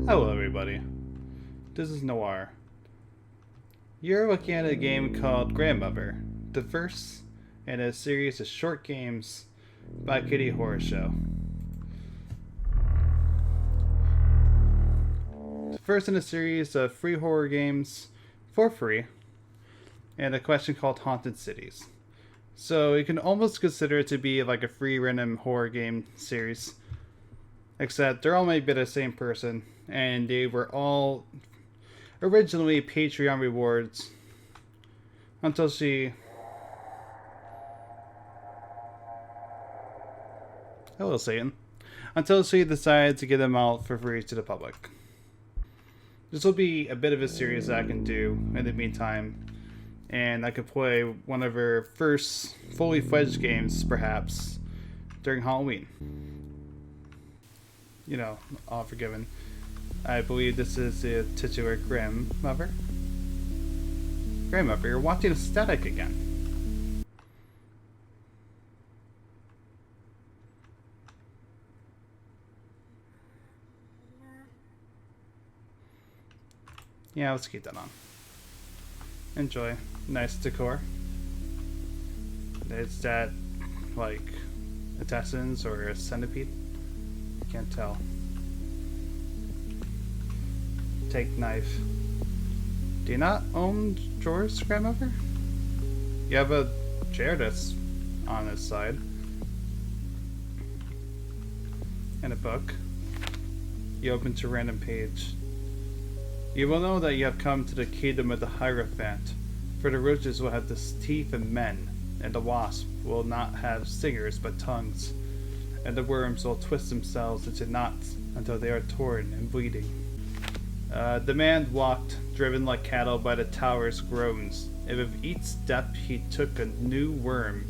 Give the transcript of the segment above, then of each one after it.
Hello everybody, this is Noir. You're looking at a game called Grandmother, the first in a series of short games by Kitty Horrorshow. The first in a series of free horror games for free, and a question called Haunted Cities. So you can almost consider it to be like a free random horror game series, except they're all made by the same person, and they were all originally Patreon rewards until she... Hello, Satan. Until she decided to get them out for free to the public. This will be a bit of a series that I can do in the meantime, and I could play one of her first fully fledged games, perhaps, during Halloween. You know, all forgiven. I believe this is the titular Grandmother. Grandmother, you're watching static again. Yeah, let's keep that on. Enjoy. Nice decor. Is that like intestines or a centipede? Can't tell. Take knife. Do you not own drawers, Grandmother? You have a chair that's on its side. And a book. You open to a random page. You will know that you have come to the kingdom of the Hierophant, for the roaches will have the teeth of men, and the wasps will not have stingers but tongues, and the worms will twist themselves into knots until they are torn and bleeding. The man walked, driven like cattle by the tower's groans, and with each step he took a new worm,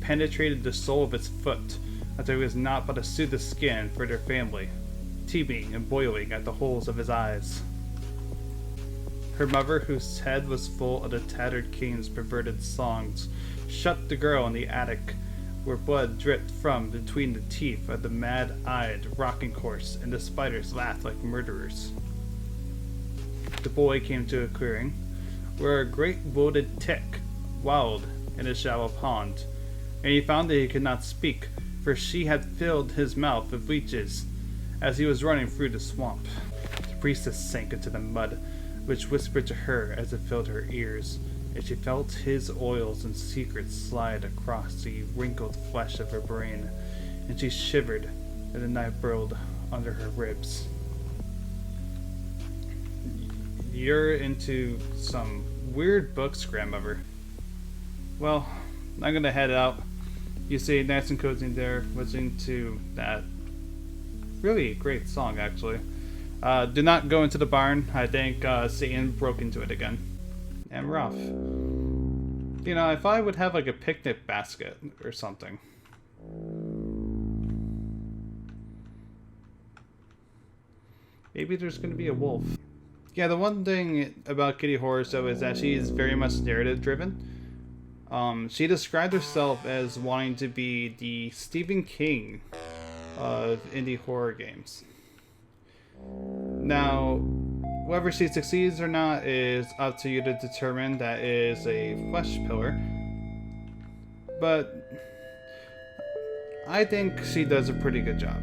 penetrated the sole of its foot, until he was naught but a suit of skin for their family, teeming and boiling at the holes of his eyes. Her mother, whose head was full of the tattered king's perverted songs, shut the girl in the attic, where blood dripped from between the teeth of the mad-eyed rocking horse, and the spiders laughed like murderers. The boy came to a clearing, where a great bloated tick wallowed in a shallow pond, and he found that he could not speak, for she had filled his mouth with leeches as he was running through the swamp. The priestess sank into the mud, which whispered to her as it filled her ears, and she felt his oils and secrets slide across the wrinkled flesh of her brain, and she shivered as the knife burrowed under her ribs. You're into some weird books, Grandmother. Well, I'm gonna head out. You stay nice and cozy in there, listening to that really great song, actually. Do not go into the barn. I think Satan broke into it again. And rough. You know, if I would have like a picnic basket or something. Maybe there's gonna be a wolf. Yeah, the one thing about Kitty Horrorshow is that she is very much narrative driven. She described herself as wanting to be the Stephen King of indie horror games. Now, whether she succeeds or not is up to you to determine. That is a flesh pillar. But I think she does a pretty good job.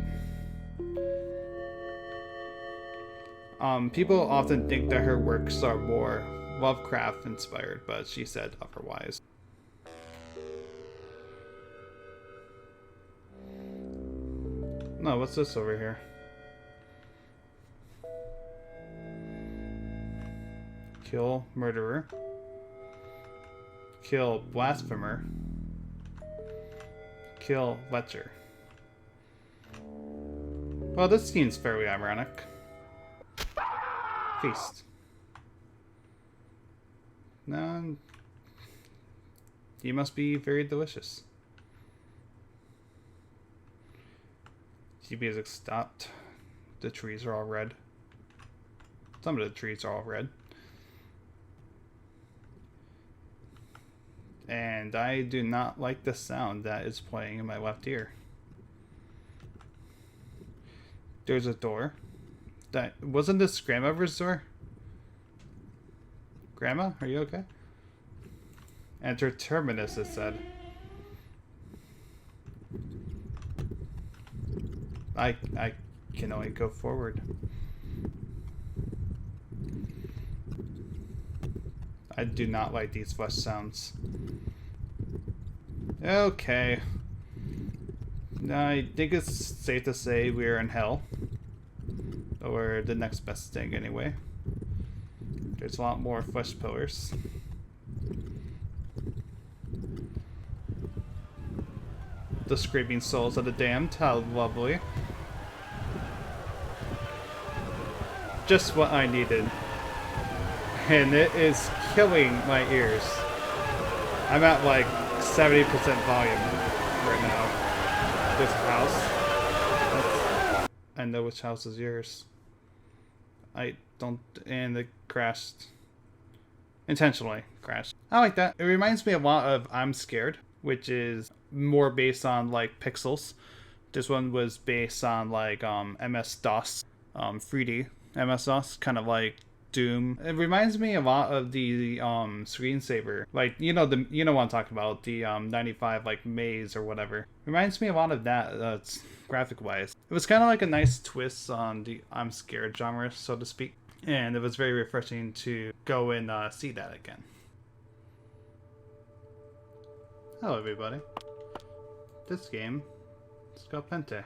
People often think that her works are more Lovecraft inspired, but she said otherwise. No, what's this over here? Kill murderer. Kill blasphemer. Kill lecher. Well, this seems fairly ironic. Feast. No, you must be very delicious. GPS stopped. The trees are all red. Some of the trees are all red. And I do not like the sound that is playing in my left ear. There's a door. That wasn't this Grandma Resort? Grandma, are you okay? Enter Terminus, it said. I can only go forward. I do not like these flesh sounds. Okay. I think it's safe to say we're in hell. Or the next best thing, anyway. There's a lot more flesh pillars. The scraping souls of the damned, how lovely. Just what I needed. And it is killing my ears. I'm at like 70% volume right now. This house. I know which house is yours. I don't, and it crashed. Intentionally crashed. I like that. It reminds me a lot of I'm Scared, which is more based on like pixels. This one was based on like MS-DOS, 3D MS-DOS, kind of like Doom. It reminds me a lot of the screensaver, like you know what I'm talking about, the 95 like maze or whatever. Reminds me a lot of that, graphic wise. It was kind of like a nice twist on the I'm Scared genre, so to speak, and it was very refreshing to go and see that again. Hello everybody. This game is called Pente.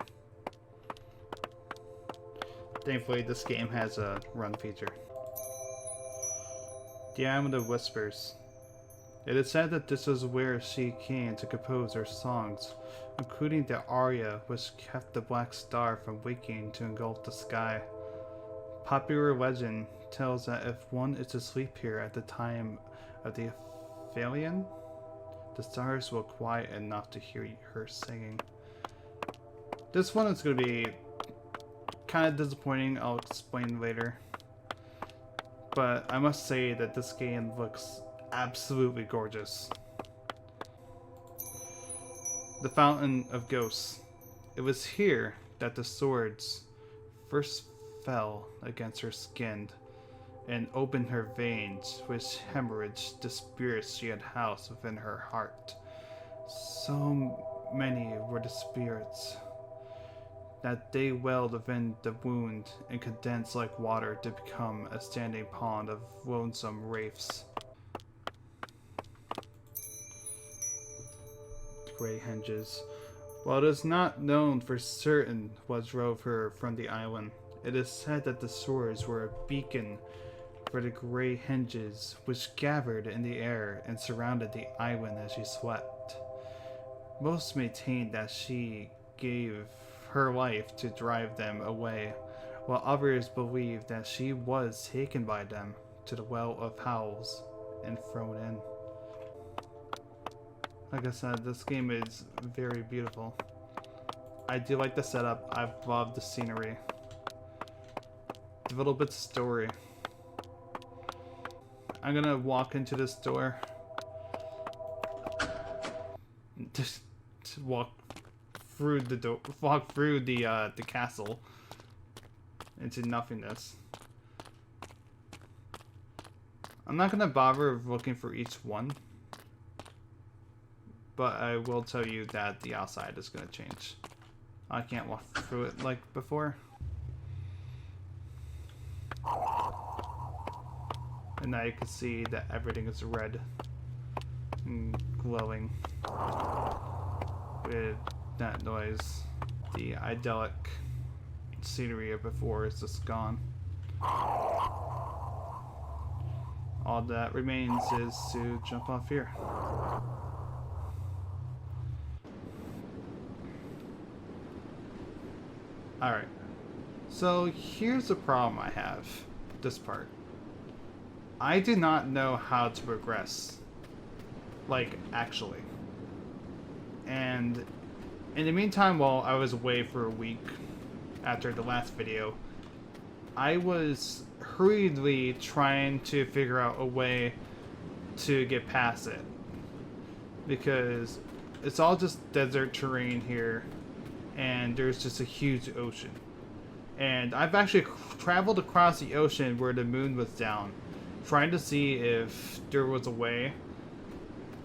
Thankfully this game has a run feature. The Island of Whispers. It is said that this is where she came to compose her songs, including the aria which kept the Black Star from waking to engulf the sky. Popular legend tells that if one is asleep here at the time of the Aphelion, the stars will quiet enough to hear her singing. This one is going to be kind of disappointing, I'll explain later. But I must say that this game looks absolutely gorgeous. The Fountain of Ghosts. It was here that the swords first fell against her skin and opened her veins, which hemorrhaged the spirits she had housed within her heart. So many were the spirits that they welled within the wound and condensed like water to become a standing pond of lonesome wraiths. Grey Henges. While it is not known for certain what drove her from the island, it is said that the swords were a beacon for the Grey Henges which gathered in the air and surrounded the island as she slept. Most maintain that she gave her life to drive them away, while others believe that she was taken by them to the Well of Howls and thrown in. Like I said, this game is very beautiful. I do like the setup. I love the scenery. The little bit of story. I'm gonna walk into this door. Just walk through the door, walk through the castle into nothingness. I'm not gonna bother looking for each one, but I will tell you that the outside is gonna change. I can't walk through it like before. And now you can see that everything is red and glowing with that noise. The idyllic scenery of before is just gone. All that remains is to jump off here. Alright, so here's the problem I have, this part. I do not know how to progress, like, actually. And in the meantime, while I was away for a week after the last video, I was hurriedly trying to figure out a way to get past it. Because it's all just desert terrain here, and there's just a huge ocean. And I've actually traveled across the ocean where the moon was down, trying to see if there was a way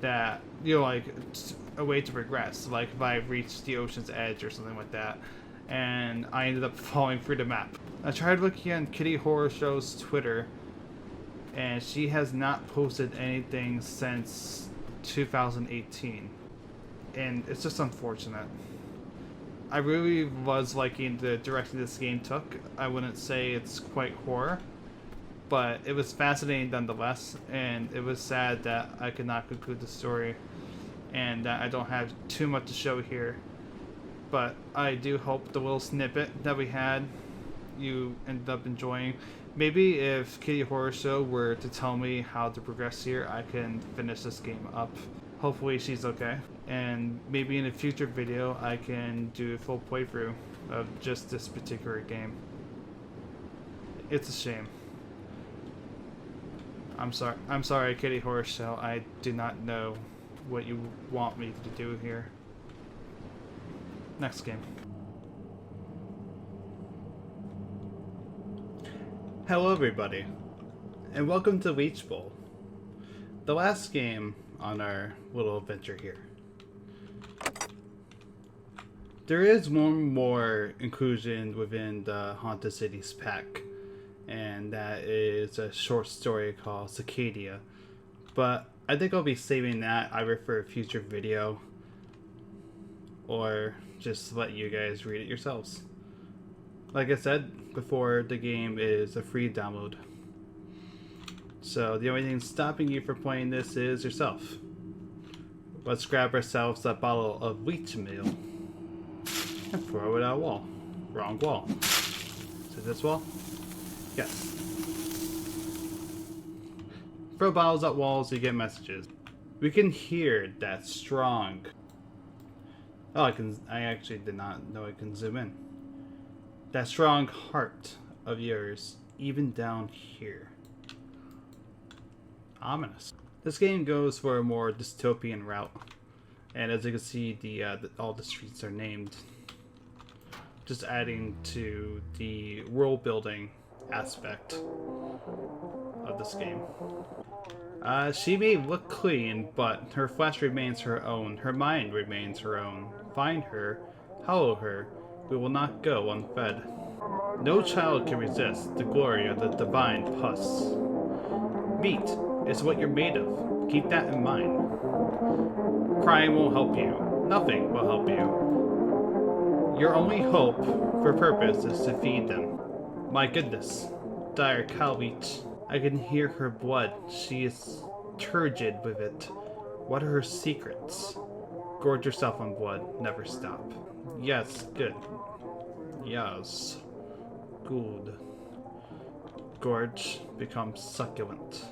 that, you know, like, a way to progress. Like, if I reached the ocean's edge or something like that. And I ended up falling through the map. I tried looking on Kitty Horrorshow's Twitter, and she has not posted anything since 2018. And it's just unfortunate. I really was liking the direction this game took. I wouldn't say it's quite horror, but it was fascinating nonetheless, and it was sad that I could not conclude the story, and that I don't have too much to show here. But I do hope the little snippet that we had, you ended up enjoying. Maybe if Kitty Horrorshow were to tell me how to progress here, I can finish this game up. Hopefully she's okay. And maybe in a future video, I can do a full playthrough of just this particular game. It's a shame. I'm sorry, Kitty Horrorshow. I do not know what you want me to do here. Next game. Hello everybody, and welcome to Leechbowl, the last game on our little adventure here. There is one more inclusion within the Haunted Cities pack, and that is a short story called Cicadia, but I think I'll be saving that either for a future video or just let you guys read it yourselves. Like I said before, the game is a free download. So the only thing stopping you from playing this is yourself. Let's grab ourselves a bottle of wheat meal and throw it at a wall. Wrong wall. Is it this wall? Yes. Throw bottles at walls, you get messages. We can hear that strong... Oh, I actually did not know I can zoom in. That strong heart of yours, even down here. Ominous. This game goes for a more dystopian route, and as you can see, all the streets are named, just adding to the world building aspect of this game. She may look clean, but her flesh remains her own. Her mind remains her own. Find her, hollow her. We will not go unfed. No child can resist the glory of the divine pus. Meat is what you're made of. Keep that in mind. Crying won't help you. Nothing will help you. Your only hope for purpose is to feed them. My goodness. Dire cow leech. I can hear her blood. She is turgid with it. What are her secrets? Gorge yourself on blood. Never stop. Yes, good. Yes. Good. Gorge becomes succulent.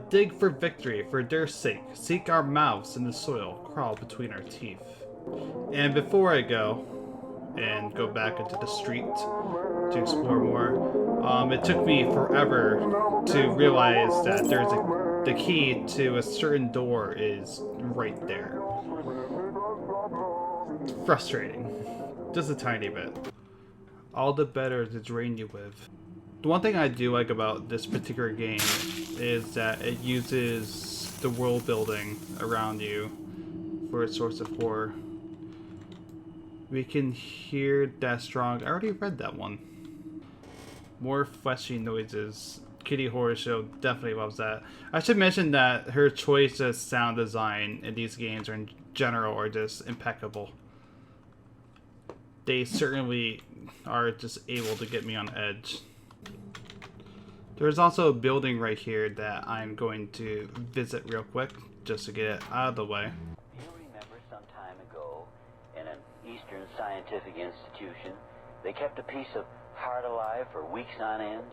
Dig for victory, for their sake. Seek our mouths in the soil. Crawl between our teeth. And before I go, and go back into the street to explore more, it took me forever to realize that the key to a certain door is right there. Frustrating. Just a tiny bit. All the better to drain you with. The one thing I do like about this particular game is that it uses the world building around you for a source of horror. We can hear that strong... I already read that one. More fleshy noises. Kitty Horrorshow definitely loves that. I should mention that her choice of sound design in these games are in general are just impeccable. They certainly are just able to get me on edge. There's also a building right here that I'm going to visit real quick, just to get it out of the way. Do you remember some time ago, in an Eastern scientific institution, they kept a piece of heart alive for weeks on end?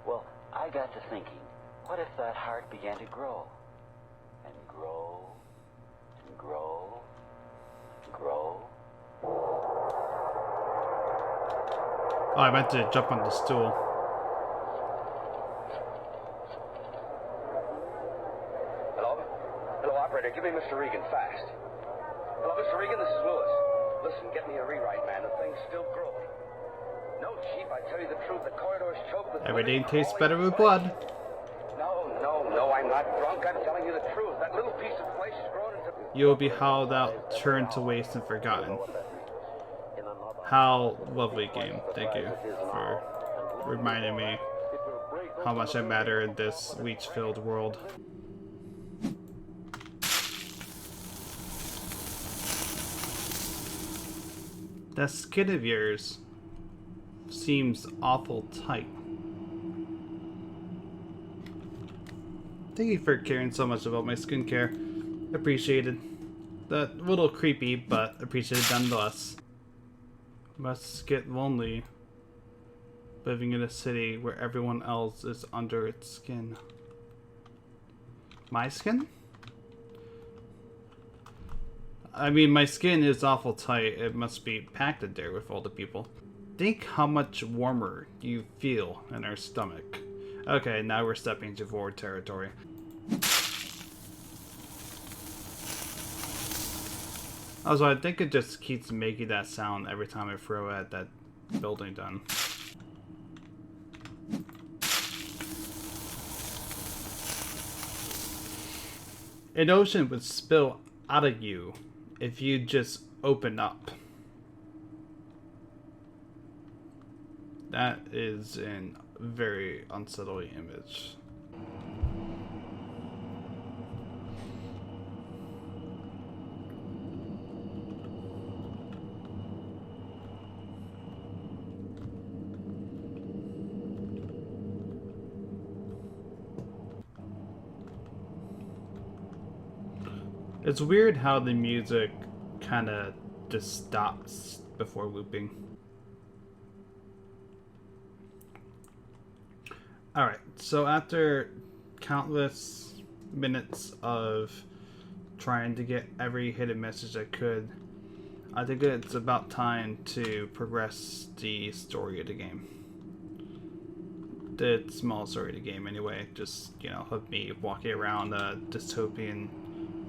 Well, I got to thinking, what if that heart began to grow? And grow, and grow, and grow? Oh, I meant to jump on the stool. Hello, operator. Give me Mr. Regan fast. Hello, Mr. Regan. This is Lewis. Listen, get me a rewrite, man. The thing's still growing. No, Chief, I tell you the truth, the corridor's choked with Everything blood. tastes better with blood. No, I'm not drunk. I'm telling you the truth. That little piece of flesh is grown into... You will be hollowed out, turned to waste, and forgotten. How lovely game. Thank you for reminding me how much I matter in this leech-filled world. That skin of yours seems awful tight. Thank you for caring so much about my skincare. Appreciated. A little creepy, but appreciated nonetheless. Must get lonely living in a city where everyone else is under its skin. My skin? I mean, my skin is awful tight. It must be packed in there with all the people. Think how much warmer you feel in our stomach. Okay, now we're stepping into forward territory. Also, I think it just keeps making that sound every time I throw at that building done. An ocean would spill out of you if you just open up. That is a very unsettling image. It's weird how the music kind of just stops before looping. Alright, so after countless minutes of trying to get every hidden message I could, I think it's about time to progress the story of the game. The small story of the game anyway, just, you know, of me walking around a dystopian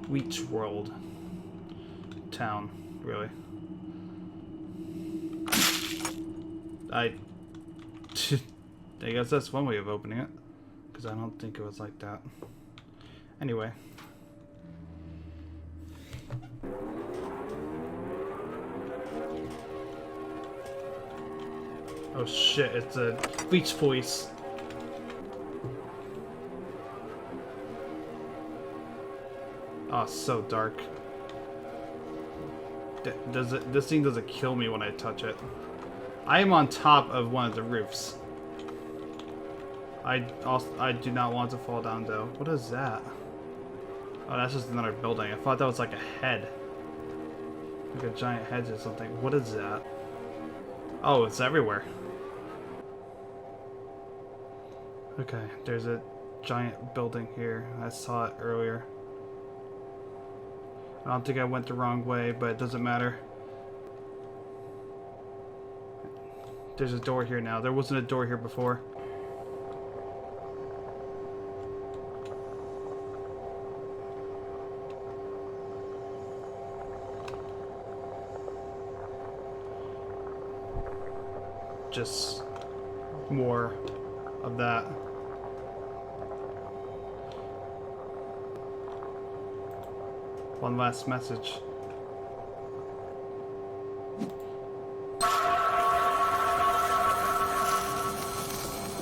Leech world town, really. I guess that's one way of opening it, because I don't think it was like that. Anyway. Oh shit, it's a Leech voice. Oh, so dark. This thing doesn't kill me when I touch it. I am on top of one of the roofs. I do not want to fall down though. What is that? Oh, that's just another building. I thought that was like a head. Like a giant head or something. What is that? Oh, it's everywhere. Okay, there's a giant building here. I saw it earlier. I don't think I went the wrong way, but it doesn't matter. There's a door here now. There wasn't a door here before. Just more of that. One last message.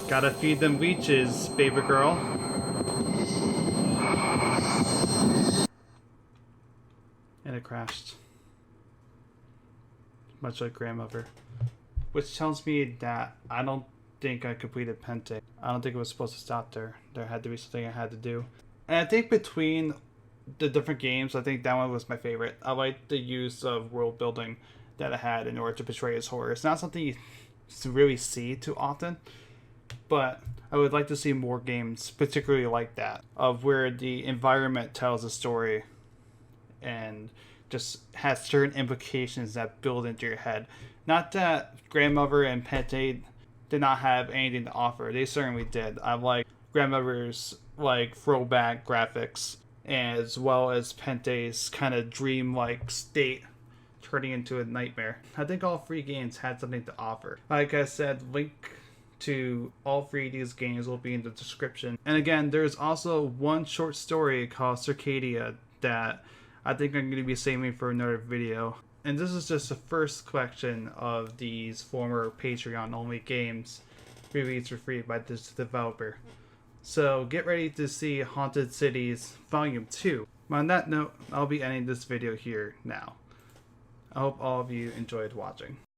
Gotta feed them leeches, baby girl. And it crashed. Much like grandmother. Which tells me that I don't think I completed Pente. I don't think it was supposed to stop there. There had to be something I had to do. And I think between the different games, I think that one was my favorite. I like the use of world building that it had in order to portray its horror. It's not something you really see too often, but I would like to see more games particularly like that, of where the environment tells a story and just has certain implications that build into your head. Not that Grandmother and Pente did not have anything to offer. They certainly did. I like Grandmother's like throwback graphics, as well as Pente's kind of dreamlike state turning into a nightmare. I think all 3 games had something to offer. Like I said, link to all 3 of these games will be in the description. And again, there's also one short story called Circadia that I think I'm going to be saving for another video. And this is just the first collection of these former Patreon only games released for free by this developer. So get ready to see Haunted Cities Volume 2. On that note, I'll be ending this video here now. I hope all of you enjoyed watching.